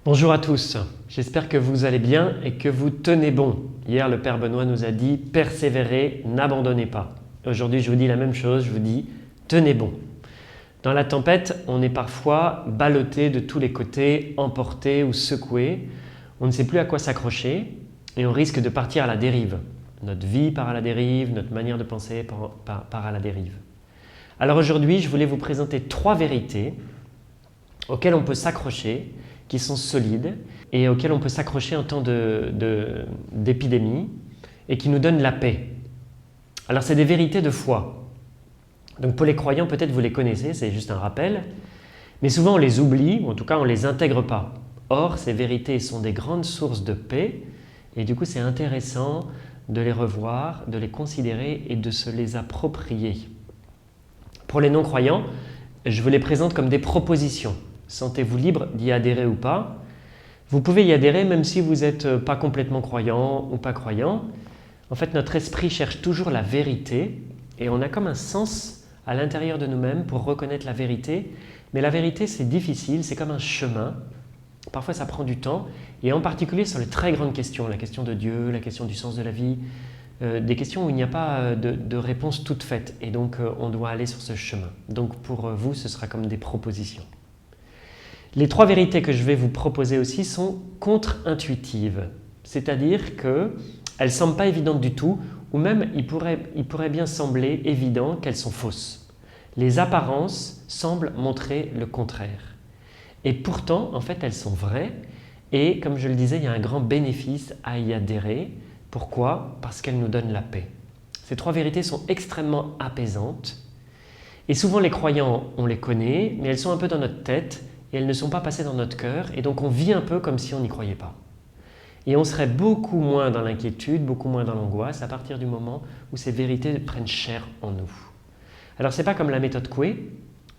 Bonjour à tous, j'espère que vous allez bien et que vous tenez bon. Hier, le Père Benoît nous a dit « Persévérez, n'abandonnez pas ». Aujourd'hui, je vous dis la même chose, je vous dis « Tenez bon ». Dans la tempête, on est parfois ballotté de tous les côtés, emporté ou secoué. On ne sait plus à quoi s'accrocher et on risque de partir à la dérive. Notre vie part à la dérive, notre manière de penser part à la dérive. Alors aujourd'hui, je voulais vous présenter 3 vérités auxquelles on peut s'accrocher, qui sont solides et auxquelles on peut s'accrocher en temps d'épidémie et qui nous donnent la paix. Alors c'est des vérités de foi. Donc pour les croyants, peut-être vous les connaissez, c'est juste un rappel, mais souvent on les oublie, ou en tout cas on ne les intègre pas. Or, ces vérités sont des grandes sources de paix et du coup c'est intéressant de les revoir, de les considérer et de se les approprier. Pour les non-croyants, je vous les présente comme des propositions. Sentez-vous libre d'y adhérer ou pas. Vous pouvez y adhérer même si vous n'êtes pas complètement croyant ou pas croyant. En fait, notre esprit cherche toujours la vérité et on a comme un sens à l'intérieur de nous-mêmes pour reconnaître la vérité. Mais la vérité, c'est difficile, c'est comme un chemin. Parfois, ça prend du temps et en particulier sur les très grandes questions, la question de Dieu, la question du sens de la vie, des questions où il n'y a pas de réponse toute faite et donc on doit aller sur ce chemin. Donc pour vous, ce sera comme des propositions. Les 3 vérités que je vais vous proposer aussi sont contre-intuitives, c'est-à-dire qu'elles ne semblent pas évidentes du tout, ou même il pourrait bien sembler évident qu'elles sont fausses. Les apparences semblent montrer le contraire. Et pourtant, en fait, elles sont vraies, et comme je le disais, il y a un grand bénéfice à y adhérer. Pourquoi ? Parce qu'elles nous donnent la paix. Ces 3 vérités sont extrêmement apaisantes, et souvent les croyants, on les connaît, mais elles sont un peu dans notre tête, et elles ne sont pas passées dans notre cœur, et donc on vit un peu comme si on n'y croyait pas. Et on serait beaucoup moins dans l'inquiétude, beaucoup moins dans l'angoisse à partir du moment où ces vérités prennent chair en nous. Alors c'est pas comme la méthode Coué,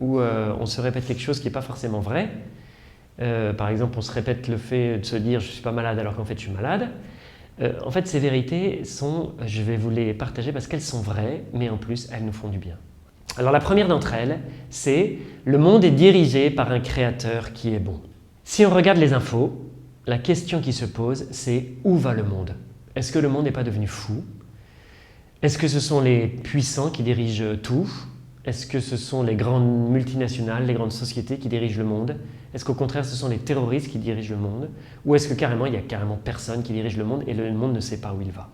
où on se répète quelque chose qui n'est pas forcément vrai. Par exemple, on se répète le fait de se dire « je ne suis pas malade alors qu'en fait je suis malade ». En fait, ces vérités sont, je vais vous les partager parce qu'elles sont vraies, mais en plus, elles nous font du bien. Alors la première d'entre elles, c'est « le monde est dirigé par un créateur qui est bon ». Si on regarde les infos, la question qui se pose, c'est « où va le monde ?» Est-ce que le monde n'est pas devenu fou? Est-ce que ce sont les puissants qui dirigent tout? Est-ce que ce sont les grandes multinationales, les grandes sociétés qui dirigent le monde? Est-ce qu'au contraire, ce sont les terroristes qui dirigent le monde? Ou est-ce que carrément, il n'y a carrément personne qui dirige le monde et le monde ne sait pas où il va?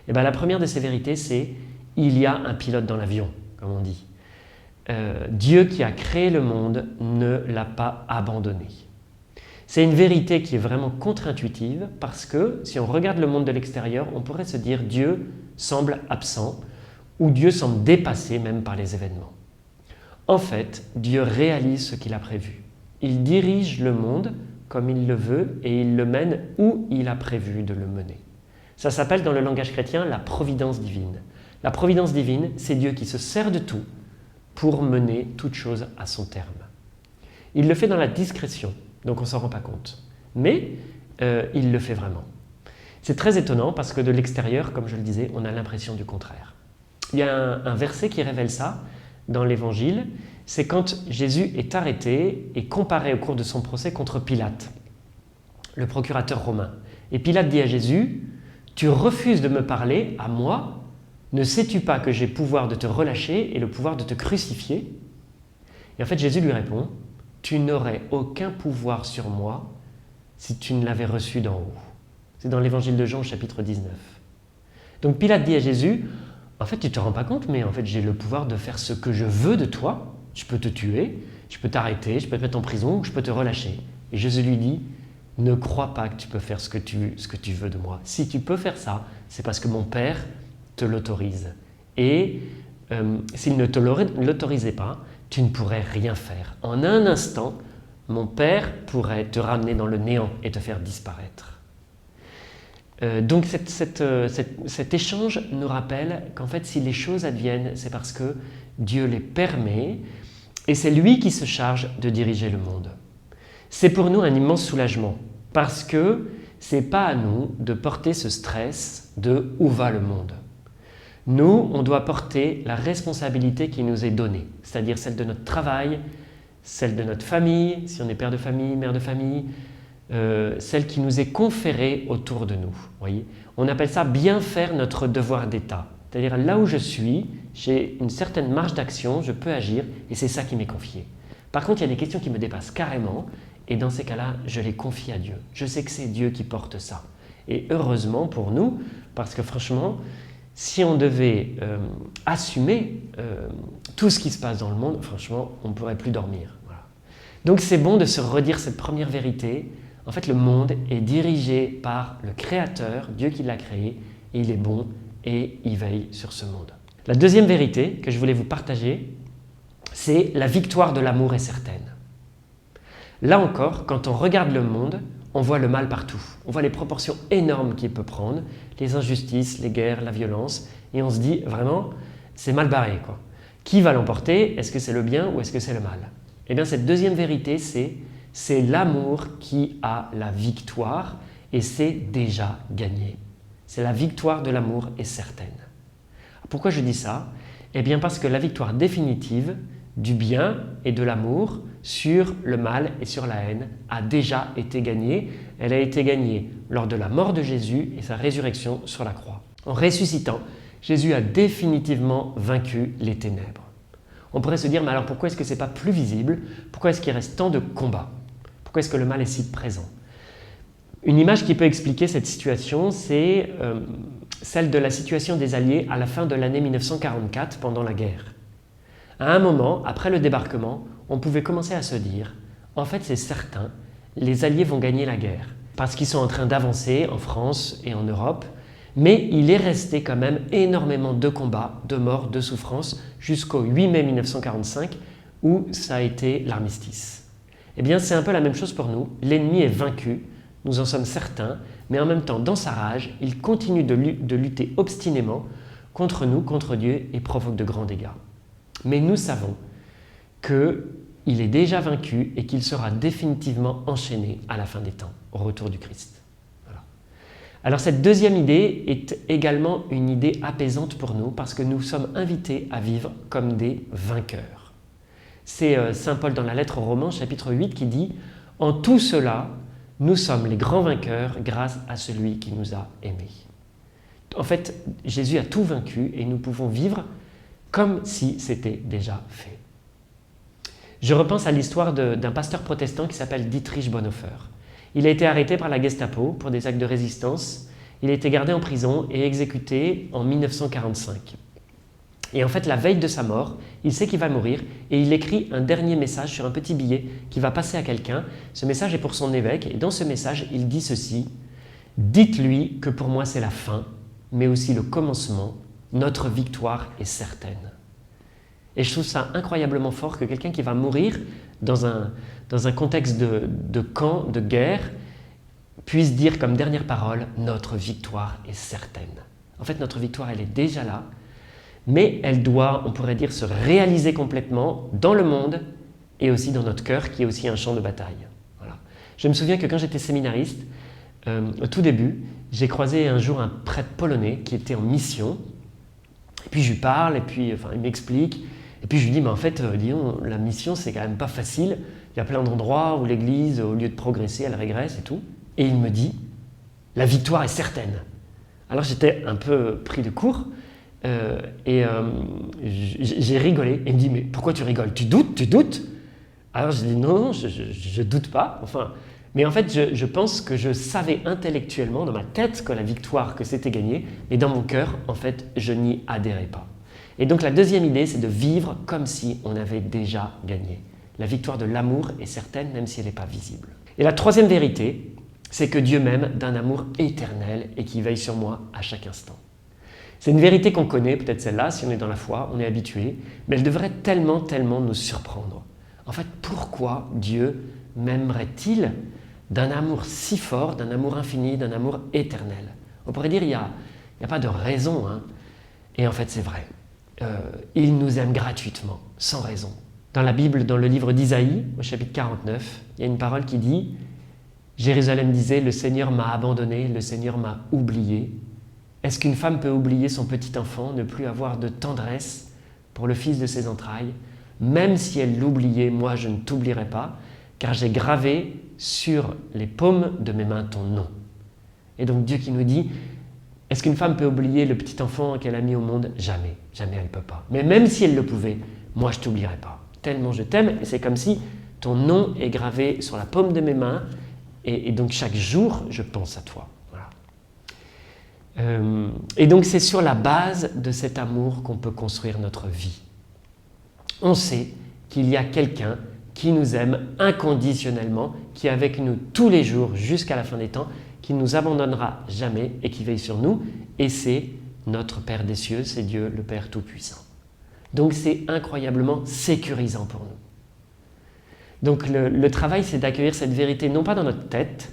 Et bien, la première de ces vérités, c'est « il y a un pilote dans l'avion », comme on dit. Dieu qui a créé le monde ne l'a pas abandonné. C'est une vérité qui est vraiment contre-intuitive parce que si on regarde le monde de l'extérieur, on pourrait se dire Dieu semble absent ou Dieu semble dépassé même par les événements. En fait, Dieu réalise ce qu'il a prévu. Il dirige le monde comme il le veut et il le mène où il a prévu de le mener. Ça s'appelle dans le langage chrétien la providence divine. La providence divine, c'est Dieu qui se sert de tout pour mener toute chose à son terme. Il le fait dans la discrétion, donc on ne s'en rend pas compte. Mais il le fait vraiment. C'est très étonnant parce que de l'extérieur, comme je le disais, on a l'impression du contraire. Il y a un verset qui révèle ça dans l'Évangile, c'est quand Jésus est arrêté et comparé au cours de son procès contre Pilate, le procurateur romain. Et Pilate dit à Jésus, « Tu refuses de me parler, à moi ? Ne sais-tu pas que j'ai pouvoir de te relâcher et le pouvoir de te crucifier ?» Et en fait, Jésus lui répond, « Tu n'aurais aucun pouvoir sur moi si tu ne l'avais reçu d'en haut. » C'est dans l'Évangile de Jean, chapitre 19. Donc Pilate dit à Jésus, « En fait, tu ne te rends pas compte, mais en fait, j'ai le pouvoir de faire ce que je veux de toi. Je peux te tuer, je peux t'arrêter, je peux te mettre en prison, ou je peux te relâcher. » Et Jésus lui dit, « Ne crois pas que tu peux faire ce que tu veux de moi. Si tu peux faire ça, c'est parce que mon Père te l'autorise. Et s'il ne te l'autorisait pas, tu ne pourrais rien faire. En un instant, mon Père pourrait te ramener dans le néant et te faire disparaître. » Donc cet échange nous rappelle qu'en fait, si les choses adviennent, c'est parce que Dieu les permet et c'est lui qui se charge de diriger le monde. C'est pour nous un immense soulagement parce que ce n'est pas à nous de porter ce stress de « où va le monde ?» Nous, on doit porter la responsabilité qui nous est donnée, c'est-à-dire celle de notre travail, celle de notre famille, si on est père de famille, mère de famille, celle qui nous est conférée autour de nous. Voyez, on appelle ça bien faire notre devoir d'État. C'est-à-dire là où je suis, j'ai une certaine marge d'action, je peux agir et c'est ça qui m'est confié. Par contre, il y a des questions qui me dépassent carrément et dans ces cas-là, je les confie à Dieu. Je sais que c'est Dieu qui porte ça. Et heureusement pour nous, parce que franchement, si on devait assumer tout ce qui se passe dans le monde, franchement, on ne pourrait plus dormir. Voilà. Donc c'est bon de se redire cette première vérité. En fait, le monde est dirigé par le Créateur, Dieu qui l'a créé, et il est bon et il veille sur ce monde. La deuxième vérité que je voulais vous partager, c'est la victoire de l'amour est certaine. Là encore, quand on regarde le monde, on voit le mal partout. On voit les proportions énormes qu'il peut prendre, les injustices, les guerres, la violence, et on se dit vraiment, c'est mal barré, quoi. Qui va l'emporter? Est-ce que c'est le bien ou est-ce que c'est le mal? Eh bien, cette deuxième vérité, c'est l'amour qui a la victoire et c'est déjà gagné. C'est la victoire de l'amour est certaine. Pourquoi je dis ça? Eh bien, parce que la victoire définitive du bien et de l'amour sur le mal et sur la haine a déjà été gagnée. Elle a été gagnée lors de la mort de Jésus et sa résurrection sur la croix. En ressuscitant, Jésus a définitivement vaincu les ténèbres. On pourrait se dire, mais alors pourquoi est-ce que ce n'est pas plus visible? Pourquoi est-ce qu'il reste tant de combats? Pourquoi est-ce que le mal est si présent? Une image qui peut expliquer cette situation, c'est celle de la situation des Alliés à la fin de l'année 1944 pendant la guerre. À un moment, après le débarquement, on pouvait commencer à se dire « En fait, c'est certain, les Alliés vont gagner la guerre parce qu'ils sont en train d'avancer en France et en Europe, mais il est resté quand même énormément de combats, de morts, de souffrances jusqu'au 8 mai 1945 où ça a été l'armistice. » Eh bien, c'est un peu la même chose pour nous. L'ennemi est vaincu, nous en sommes certains, mais en même temps, dans sa rage, il continue de lutter obstinément contre nous, contre Dieu et provoque de grands dégâts. Mais nous savons qu'il est déjà vaincu et qu'il sera définitivement enchaîné à la fin des temps, au retour du Christ. Voilà. Alors cette deuxième idée est également une idée apaisante pour nous parce que nous sommes invités à vivre comme des vainqueurs. C'est Saint Paul dans la lettre aux Romains, chapitre 8, qui dit « En tout cela, nous sommes les grands vainqueurs grâce à celui qui nous a aimés. » En fait, Jésus a tout vaincu et nous pouvons vivre comme si c'était déjà fait. Je repense à l'histoire d'un pasteur protestant qui s'appelle Dietrich Bonhoeffer. Il a été arrêté par la Gestapo pour des actes de résistance. Il a été gardé en prison et exécuté en 1945. Et en fait, la veille de sa mort, il sait qu'il va mourir et il écrit un dernier message sur un petit billet qui va passer à quelqu'un. Ce message est pour son évêque et dans ce message, il dit ceci « Dites-lui que pour moi c'est la fin, mais aussi le commencement. Notre victoire est certaine. » Et je trouve ça incroyablement fort que quelqu'un qui va mourir dans un contexte de camp, de guerre, puisse dire comme dernière parole « Notre victoire est certaine. » En fait, notre victoire, elle est déjà là, mais elle doit, on pourrait dire, se réaliser complètement dans le monde et aussi dans notre cœur, qui est aussi un champ de bataille. Voilà. Je me souviens que quand j'étais séminariste, au tout début, j'ai croisé un jour un prêtre polonais qui était en mission. Et puis je lui parle, et puis il m'explique. Et puis je lui dis, mais en fait, disons, la mission, c'est quand même pas facile. Il y a plein d'endroits où l'Église, au lieu de progresser, elle régresse et tout. Et il me dit, la victoire est certaine. Alors j'étais un peu pris de court. J'ai rigolé. Et il me dit, mais pourquoi tu rigoles? Tu doutes? Alors je dis, non, je doute pas. Enfin, mais en fait, je pense que je savais intellectuellement, dans ma tête, que la victoire, que c'était gagné. Mais dans mon cœur, en fait, je n'y adhérais pas. Et donc la deuxième idée, c'est de vivre comme si on avait déjà gagné. La victoire de l'amour est certaine, même si elle n'est pas visible. Et la troisième vérité, c'est que Dieu m'aime d'un amour éternel et qui veille sur moi à chaque instant. C'est une vérité qu'on connaît, peut-être celle-là, si on est dans la foi, on est habitué, mais elle devrait tellement, tellement nous surprendre. En fait, pourquoi Dieu m'aimerait-il d'un amour si fort, d'un amour infini, d'un amour éternel? On pourrait dire, il n'y a pas de raison, hein. Et en fait, c'est vrai. Il nous aime gratuitement, sans raison. Dans la Bible, dans le livre d'Isaïe, au chapitre 49, il y a une parole qui dit « Jérusalem disait, le Seigneur m'a abandonné, le Seigneur m'a oublié. Est-ce qu'une femme peut oublier son petit enfant, ne plus avoir de tendresse pour le fils de ses entrailles? Même si elle l'oubliait, moi je ne t'oublierai pas, car j'ai gravé sur les paumes de mes mains ton nom. Et donc Dieu qui nous dit, est-ce qu'une femme peut oublier le petit enfant qu'elle a mis au monde? Jamais, jamais elle ne peut pas. Mais même si elle le pouvait, moi je ne t'oublierai pas. Tellement je t'aime, et c'est comme si ton nom est gravé sur la paume de mes mains, et donc chaque jour je pense à toi. Voilà. Et donc c'est sur la base de cet amour qu'on peut construire notre vie. On sait qu'il y a quelqu'un qui nous aime inconditionnellement, qui est avec nous tous les jours jusqu'à la fin des temps, qui ne nous abandonnera jamais et qui veille sur nous, et c'est notre Père des cieux, c'est Dieu le Père Tout-Puissant. Donc c'est incroyablement sécurisant pour nous. Donc le travail, c'est d'accueillir cette vérité non pas dans notre tête,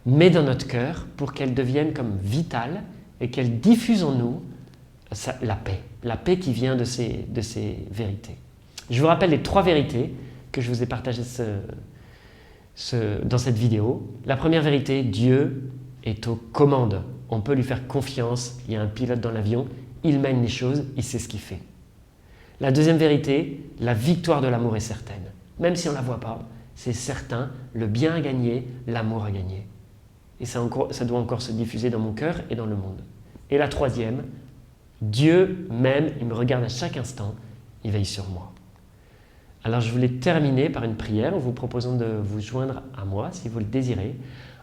mais dans notre cœur, pour qu'elle devienne comme vitale et qu'elle diffuse en nous la paix qui vient de ces vérités. Je vous rappelle les 3 vérités que je vous ai partagées dans cette vidéo. La première vérité, Dieu est aux commandes. On peut lui faire confiance, il y a un pilote dans l'avion, il mène les choses, il sait ce qu'il fait. La deuxième vérité, la victoire de l'amour est certaine. Même si on ne la voit pas, c'est certain, le bien a gagné, l'amour a gagné. Et ça doit encore se diffuser dans mon cœur et dans le monde. Et la troisième, Dieu m'aime, il me regarde à chaque instant, il veille sur moi. Alors je voulais terminer par une prière en vous proposant de vous joindre à moi, si vous le désirez,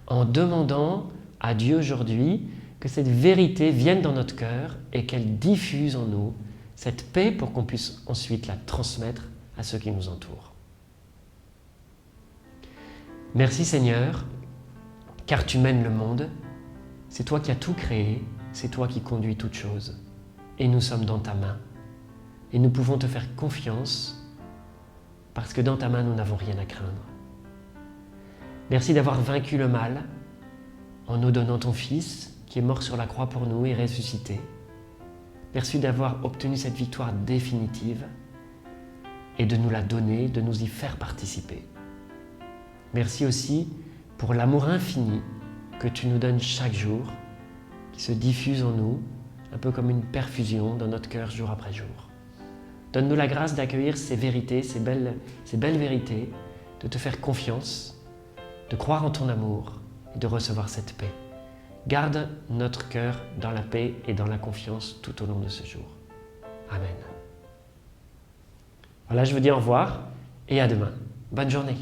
en demandant à Dieu aujourd'hui que cette vérité vienne dans notre cœur et qu'elle diffuse en nous cette paix pour qu'on puisse ensuite la transmettre à ceux qui nous entourent. Merci Seigneur, car tu mènes le monde, c'est toi qui as tout créé, c'est toi qui conduis toutes choses, et nous sommes dans ta main, et nous pouvons te faire confiance parce que dans ta main, nous n'avons rien à craindre. Merci d'avoir vaincu le mal en nous donnant ton Fils qui est mort sur la croix pour nous et ressuscité. Merci d'avoir obtenu cette victoire définitive et de nous la donner, de nous y faire participer. Merci aussi pour l'amour infini que tu nous donnes chaque jour, qui se diffuse en nous, un peu comme une perfusion dans notre cœur jour après jour. Donne-nous la grâce d'accueillir ces vérités, ces belles vérités, de te faire confiance, de croire en ton amour et de recevoir cette paix. Garde notre cœur dans la paix et dans la confiance tout au long de ce jour. Amen. Voilà, je vous dis au revoir et à demain. Bonne journée.